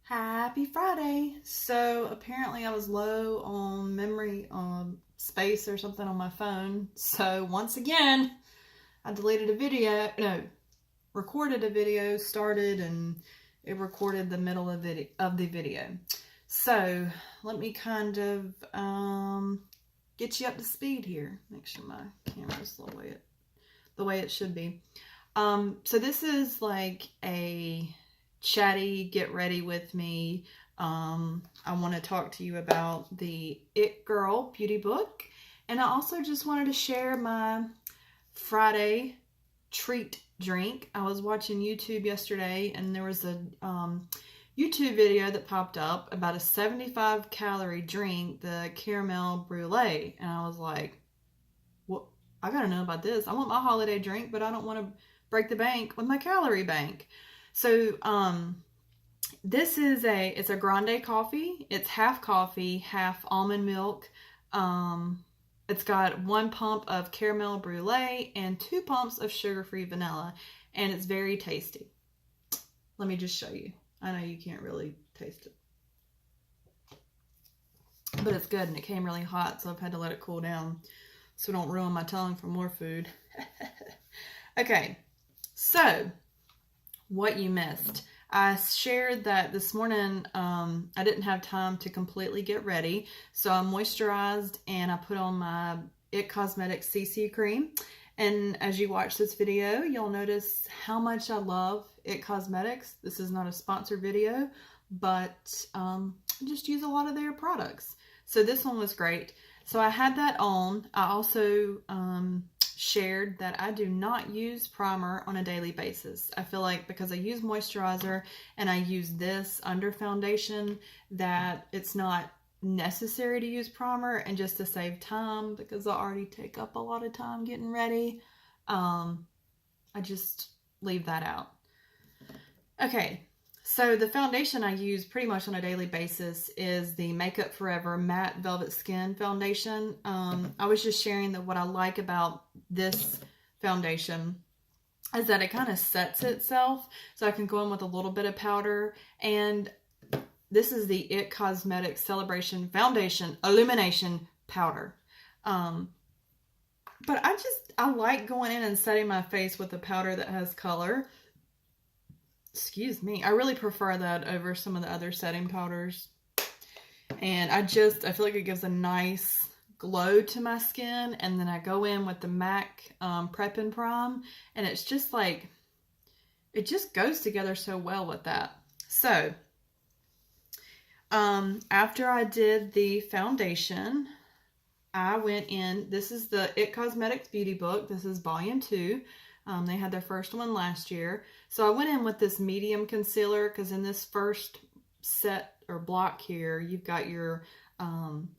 Happy Friday! So apparently I was low on memory space or something on my phone. So once again, I deleted a video, recorded a video, started, and it recorded the middle of the video. So let me kind of get you up to speed here. Make sure my camera's the way it should be. So this is like a chatty, get ready with me. I want to talk to you about the It Girl beauty book. And I also just wanted to share my Friday treat drink. I was watching YouTube yesterday and there was a YouTube video that popped up about a 75 calorie drink, the caramel brulee. And I was like, well, I gotta know about this. I want my holiday drink, but I don't want to break the bank with my calorie bank. So this is it's a grande coffee. It's half coffee, half almond milk. It's got 1 pump of caramel brulee and 2 pumps of sugar-free vanilla, and it's very tasty. Let me just show you. I know you can't really taste it, but it's good, and it came really hot, so I've had to let it cool down so don't ruin my tongue for more food. Okay, so what you missed. I shared that this morning I didn't have time to completely get ready, so I moisturized and I put on my It Cosmetics CC cream. And as you watch this video, you'll notice how much I love It Cosmetics. This is not a sponsored video, but I just use a lot of their products. So this one was great. So I had that on. I also shared that I do not use primer on a daily basis. I feel like because I use moisturizer and I use this under foundation that it's not necessary to use primer, and just to save time because I already take up a lot of time getting ready, I just leave that out. Okay, so the foundation I use pretty much on a daily basis is the Makeup Forever Matte Velvet Skin Foundation. I was just sharing that what I like about this foundation is that it kind of sets itself, so I can go in with a little bit of powder. And this is the It Cosmetics Celebration Foundation Illumination Powder. But I like going in and setting my face with a powder that has color. Excuse me. I really prefer that over some of the other setting powders. And I feel like it gives a nice glow to my skin. And then I go in with the MAC Prep and Prime. And it's just like, it just goes together so well with that. So, after I did the foundation, I went in. This is the It Cosmetics Beauty Book. This is volume 2. They had their first one last year. So I went in with this medium concealer because in this first set or block here, you've got your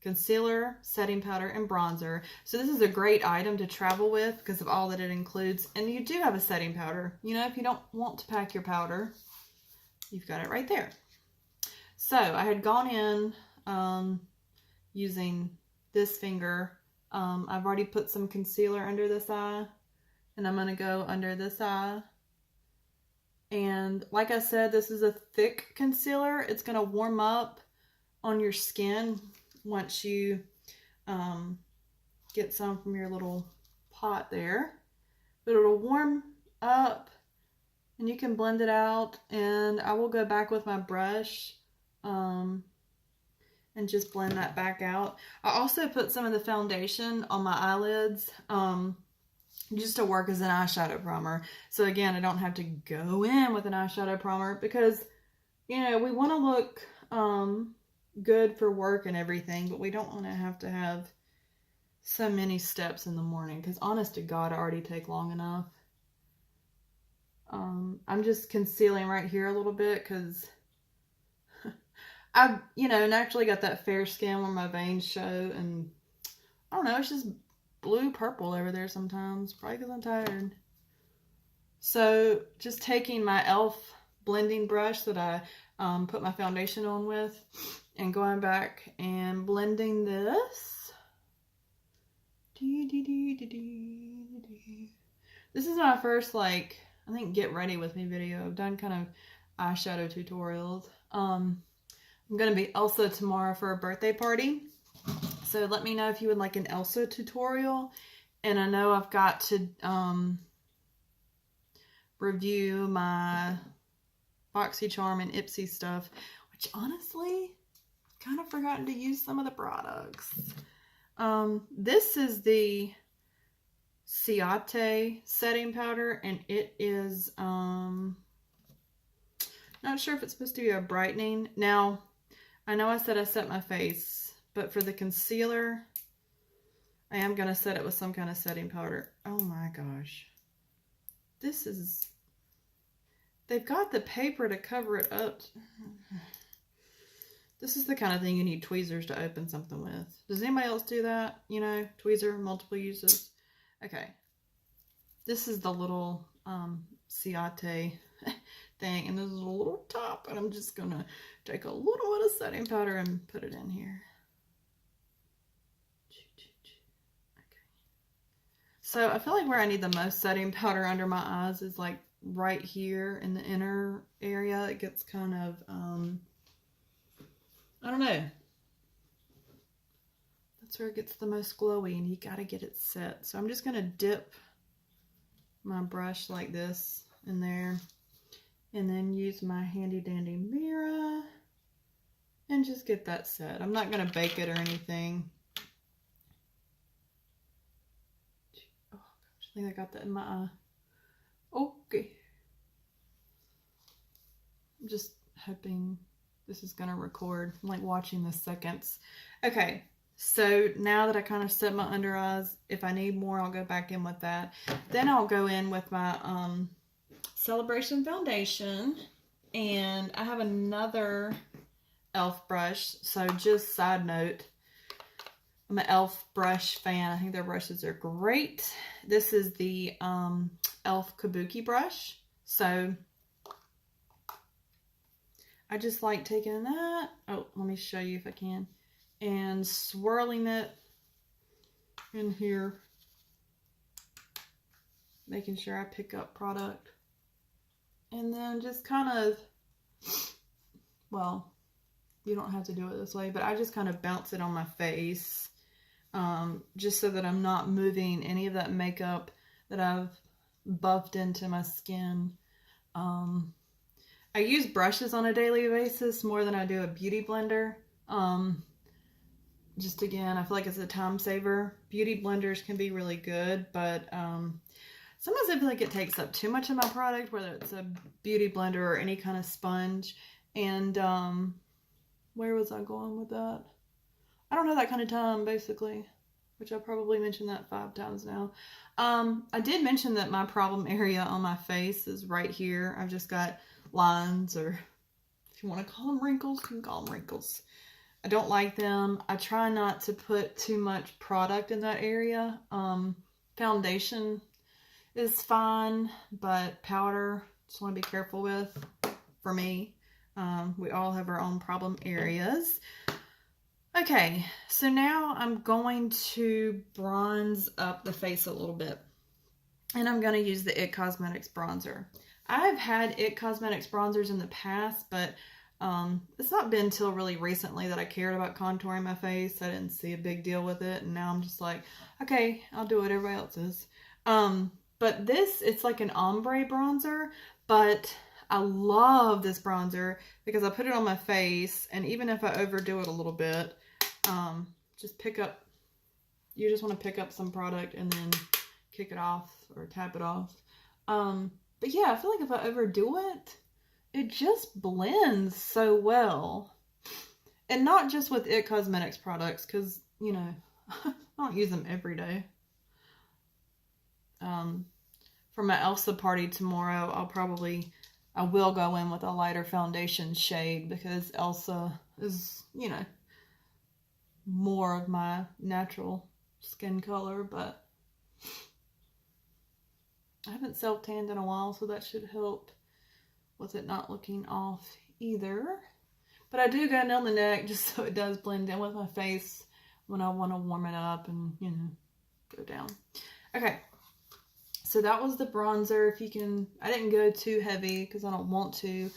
concealer, setting powder, and bronzer. So this is a great item to travel with because of all that it includes. And you do have a setting powder. You know, if you don't want to pack your powder, you've got it right there. So I had gone in using this finger. I've already put some concealer under this eye. And I'm going to go under this eye. And like I said, this is a thick concealer. It's going to warm up on your skin once you get some from your little pot there. But it'll warm up and you can blend it out. And I will go back with my brush and just blend that back out. I also put some of the foundation on my eyelids. Just to work as an eyeshadow primer. So again, I don't have to go in with an eyeshadow primer because, you know, we want to look good for work and everything, but we don't want to have so many steps in the morning because honest to God, I already take long enough. I'm just concealing right here a little bit because I've, naturally got that fair skin where my veins show, and I don't know, it's just blue purple over there sometimes, probably because I'm tired. So just taking my e.l.f. blending brush that I put my foundation on with and going back and blending this. This is my first, I think, get ready with me video. I've done kind of eyeshadow tutorials. I'm going to be Elsa tomorrow for a birthday party. So let me know if you would like an Elsa tutorial. And I know I've got to review my BoxyCharm and Ipsy stuff, which honestly, kind of forgotten to use some of the products. This is the Chatty setting powder, and it is, not sure if it's supposed to be a brightening. Now, I know I said I set my face, but for the concealer, I am going to set it with some kind of setting powder. Oh my gosh. This is, they've got the paper to cover it up. This is the kind of thing you need tweezers to open something with. Does anybody else do that? You know, tweezer, multiple uses. Okay. This is the little Chatty thing, and this is a little top, and I'm just going to take a little bit of setting powder and put it in here. Okay. So I feel like where I need the most setting powder under my eyes is like right here in the inner area. It gets kind of, I don't know. That's where it gets the most glowy, and you got to get it set. So I'm just going to dip my brush like this in there, and then use my handy dandy mirror and just get that set. I'm not going to bake it or anything. Oh gosh, I think I got that in my eye. Okay. I'm just hoping this is going to record. I'm like watching the seconds. Okay, so now that I kind of set my under eyes, if I need more, I'll go back in with that. Then I'll go in with my Celebration foundation, and I have another e.l.f. brush. So just side note, I'm an e.l.f. brush fan. I think their brushes are great. This is the e.l.f. Kabuki brush. So I just like taking that. Oh, let me show you if I can. And swirling it in here. Making sure I pick up product. And then just kind of, well, you don't have to do it this way, but I just kind of bounce it on my face. Just so that I'm not moving any of that makeup that I've buffed into my skin. I use brushes on a daily basis more than I do a beauty blender. Just again, I feel like it's a time saver. Beauty blenders can be really good, but sometimes I feel like it takes up too much of my product, whether it's a beauty blender or any kind of sponge. And where was I going with that? I don't have that kind of time, basically, which I probably mentioned that 5 times now. I did mention that my problem area on my face is right here. I've just got lines, or if you want to call them wrinkles, you can call them wrinkles. I don't like them. I try not to put too much product in that area. Foundation is fine, but powder, just want to be careful with, for me. We all have our own problem areas. Okay, so now I'm going to bronze up the face a little bit. And I'm going to use the IT Cosmetics bronzer. I've had IT Cosmetics bronzers in the past, but it's not been until really recently that I cared about contouring my face. I didn't see a big deal with it, and now I'm just like, okay, I'll do what everybody else is. But this, it's like an ombre bronzer, but I love this bronzer because I put it on my face, and even if I overdo it a little bit, just pick up, you just want to pick up some product and then kick it off or tap it off. But yeah, I feel like if I overdo it, it just blends so well. And not just with IT Cosmetics products, because, you know, I don't use them every day. For my Elsa party tomorrow, I will go in with a lighter foundation shade because Elsa is, you know, more of my natural skin color, but I haven't self-tanned in a while, so that should help with it not looking off either. But I do go down the neck just so it does blend in with my face when I want to warm it up and, you know, go down. Okay, so that was the bronzer. If you can, I didn't go too heavy because I don't want to.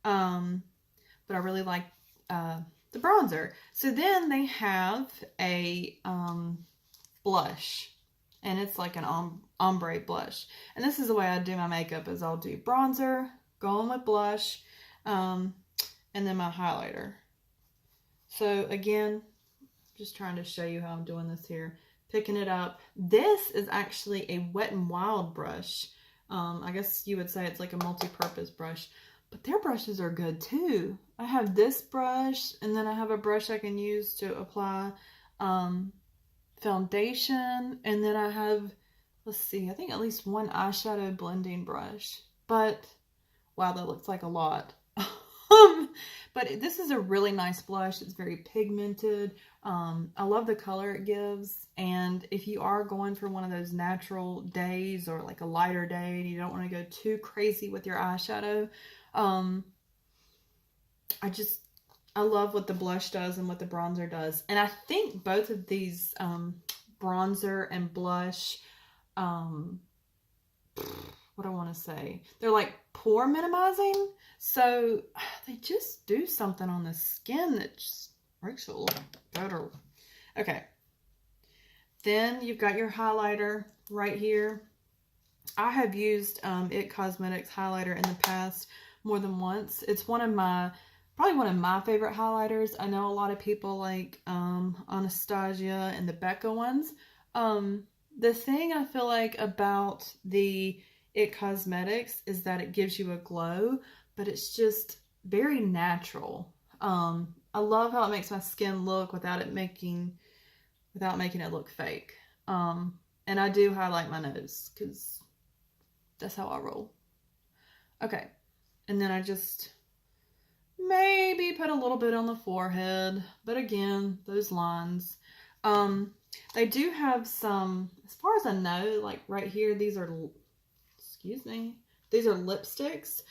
But but I really like the bronzer. So then they have a blush, and it's like an ombre blush. And this is the way I do my makeup, is I'll do bronzer, go in with blush, and then my highlighter. So again, just trying to show you how I'm doing this here. Picking it up. This is actually a Wet n Wild brush. I guess you would say it's like a multi-purpose brush, but their brushes are good too. I have this brush, and then I have a brush I can use to apply foundation, and then I have, let's see, I think at least one eyeshadow blending brush. But wow, that looks like a lot. But this is a really nice blush. It's very pigmented. I love the color it gives. And if you are going for one of those natural days, or like a lighter day, and you don't want to go too crazy with your eyeshadow, I love what the blush does and what the bronzer does. And I think both of these bronzer and blush, what I want to say, they're like pore minimizing. So they just do something on the skin that just makes it look better. Okay. Then you've got your highlighter right here. I have used It Cosmetics highlighter in the past more than once. It's probably one of my favorite highlighters. I know a lot of people like Anastasia and the Becca ones. The thing I feel like about the It Cosmetics is that it gives you a glow, but it's just very natural. I love how it makes my skin look without making it look fake. And I do highlight my nose because that's how I roll. Okay. And then I just maybe put a little bit on the forehead, but again, those lines. They do have some, as far as I know, like right here, these are lipsticks.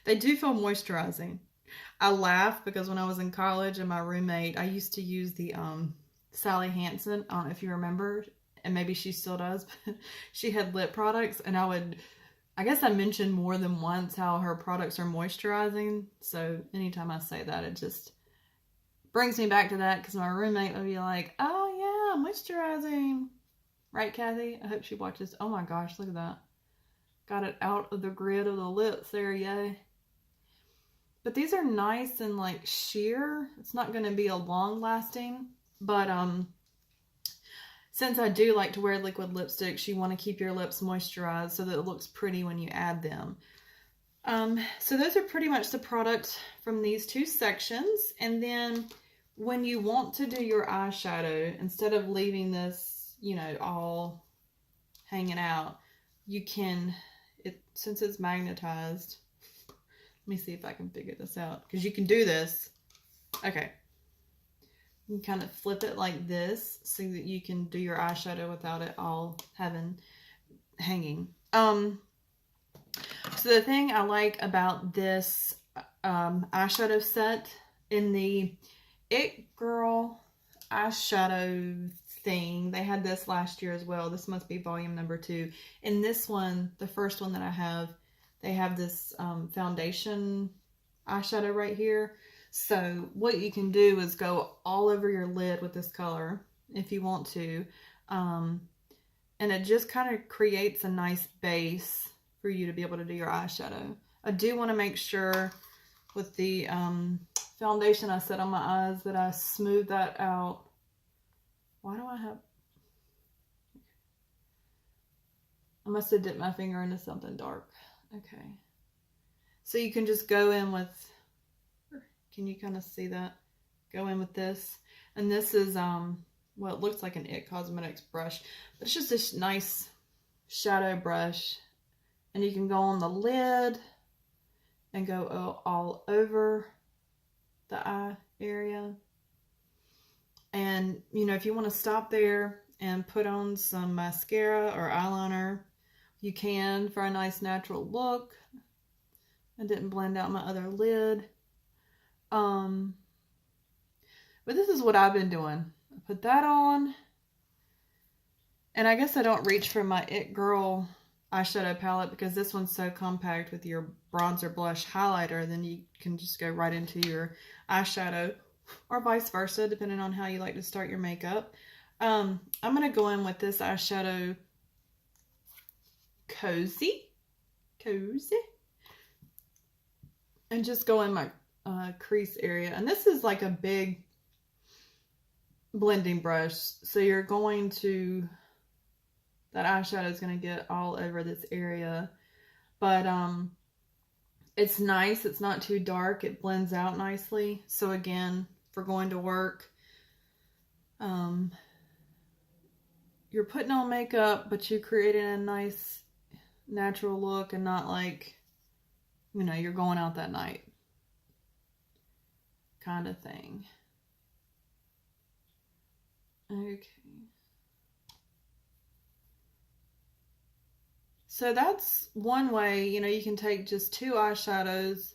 They do feel moisturizing. I laugh because when I was in college and my roommate, I used to use the Sally Hansen. I don't know if you remember, and maybe she still does, but she had lip products, and I guess I mentioned more than once how her products are moisturizing. So anytime I say that, it just brings me back to that, because my roommate would be like, oh yeah, moisturizing. Right, Kathy? I hope she watches. Oh my gosh, look at that. Got it out of the grid of the lips there, yay. But these are nice and like sheer. It's not going to be a long lasting, but since I do like to wear liquid lipsticks, you want to keep your lips moisturized so that it looks pretty when you add them. So those are pretty much the product from these two sections. And then when you want to do your eyeshadow, instead of leaving this, all hanging out, you can, since it's magnetized, let me see if I can figure this out, because you can do this. Okay. You can kind of flip it like this so that you can do your eyeshadow without it all hanging. So the thing I like about this eyeshadow set, in the It Girl eyeshadow thing, they had this last year as well. This must be volume number 2. In this one, the first one that I have, they have this foundation eyeshadow right here. So what you can do is go all over your lid with this color if you want to. And it just kind of creates a nice base for you to be able to do your eyeshadow. I do want to make sure with the foundation I set on my eyes that I smooth that out. Why do I have... I must have dipped my finger into something dark. Okay. So you can just go in with... Can you kind of see that? Go in with this. And this is, well, it looks like an It Cosmetics brush, but it's just this nice shadow brush. And you can go on the lid and go all over the eye area. And, if you want to stop there and put on some mascara or eyeliner, you can, for a nice natural look. I didn't blend out my other lid. But this is what I've been doing. I put that on. And I guess I don't reach for my It Girl eyeshadow palette, because this one's so compact with your bronzer, blush, highlighter, then you can just go right into your eyeshadow, or vice versa, depending on how you like to start your makeup. I'm going to go in with this eyeshadow Cozy, and just go in my crease area. And this is like a big blending brush, so you're going to, that eyeshadow is going to get all over this area, but it's nice. It's not too dark. It blends out nicely. So again, for going to work, you're putting on makeup, but you're creating a nice natural look, and not like, you know, you're going out that night kind of thing. Okay. So that's one way, you know, you can take just 2 eyeshadows,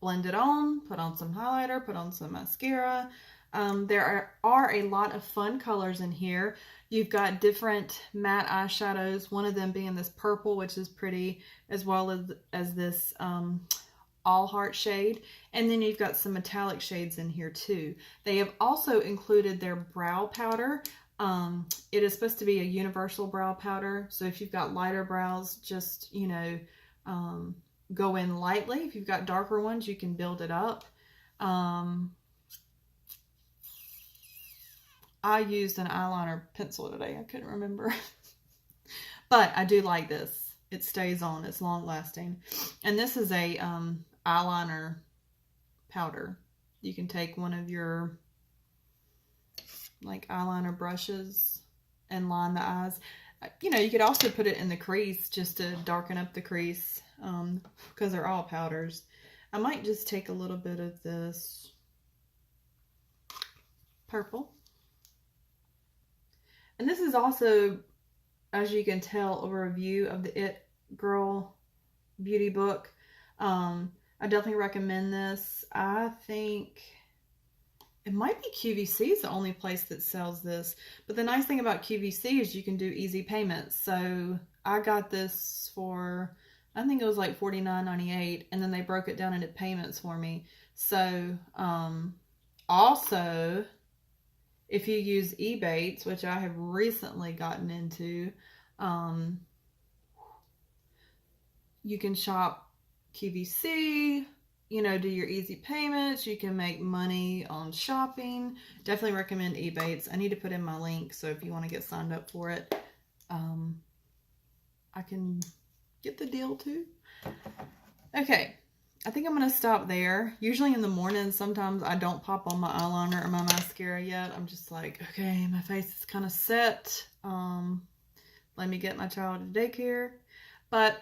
blend it on, put on some highlighter, put on some mascara. There are a lot of fun colors in here. You've got different matte eyeshadows, one of them being this purple, which is pretty, as well as this all heart shade. And then you've got some metallic shades in here too. They have also included their brow powder. It is supposed to be a universal brow powder. So if you've got lighter brows, just, you know, go in lightly. If you've got darker ones, you can build it up. I used an eyeliner pencil today. I couldn't remember. But I do like this. It stays on. It's long lasting. And this is a eyeliner powder. You can take one of your like eyeliner brushes and line the eyes. You know, you could also put it in the crease just to darken up the crease, because they're all powders. I might just take a little bit of this purple. And this is also, as you can tell, a review of the It Girl beauty book. I definitely recommend this. I think it might be QVC is the only place that sells this. But the nice thing about QVC is you can do easy payments. So I got this for, I think it was like $49.98, and then they broke it down into payments for me. So also, if you use Ebates, which I have recently gotten into, you can shop QVC, you know, do your easy payments. You can make money on shopping. Definitely recommend Ebates. I need to put in my link, so if you want to get signed up for it, I can get the deal too. Okay, I think I'm going to stop there. Usually in the morning, sometimes I don't pop on my eyeliner or my mascara yet. I'm just like, okay, my face is kind of set. Let me get my child to daycare. But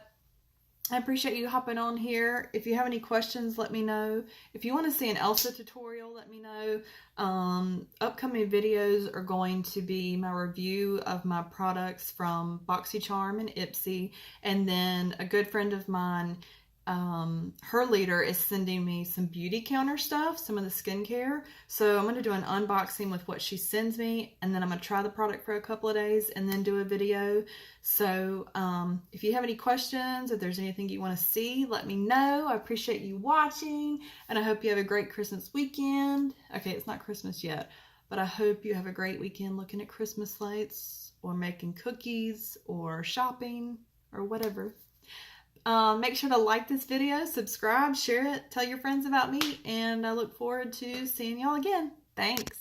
I appreciate you hopping on here. If you have any questions, let me know. If you want to see an Elsa tutorial, let me know. Upcoming videos are going to be my review of my products from BoxyCharm and Ipsy. And then a good friend of mine, her leader is sending me some beauty counter stuff, some of the skincare. So I'm going to do an unboxing with what she sends me, and then I'm going to try the product for a couple of days and then do a video. So if you have any questions, if there's anything you want to see, let me know. I appreciate you watching, and I hope you have a great Christmas weekend. Okay, it's not Christmas yet, but I hope you have a great weekend looking at Christmas lights or making cookies or shopping or whatever. Make sure to like this video, subscribe, share it, tell your friends about me, and I look forward to seeing y'all again. Thanks.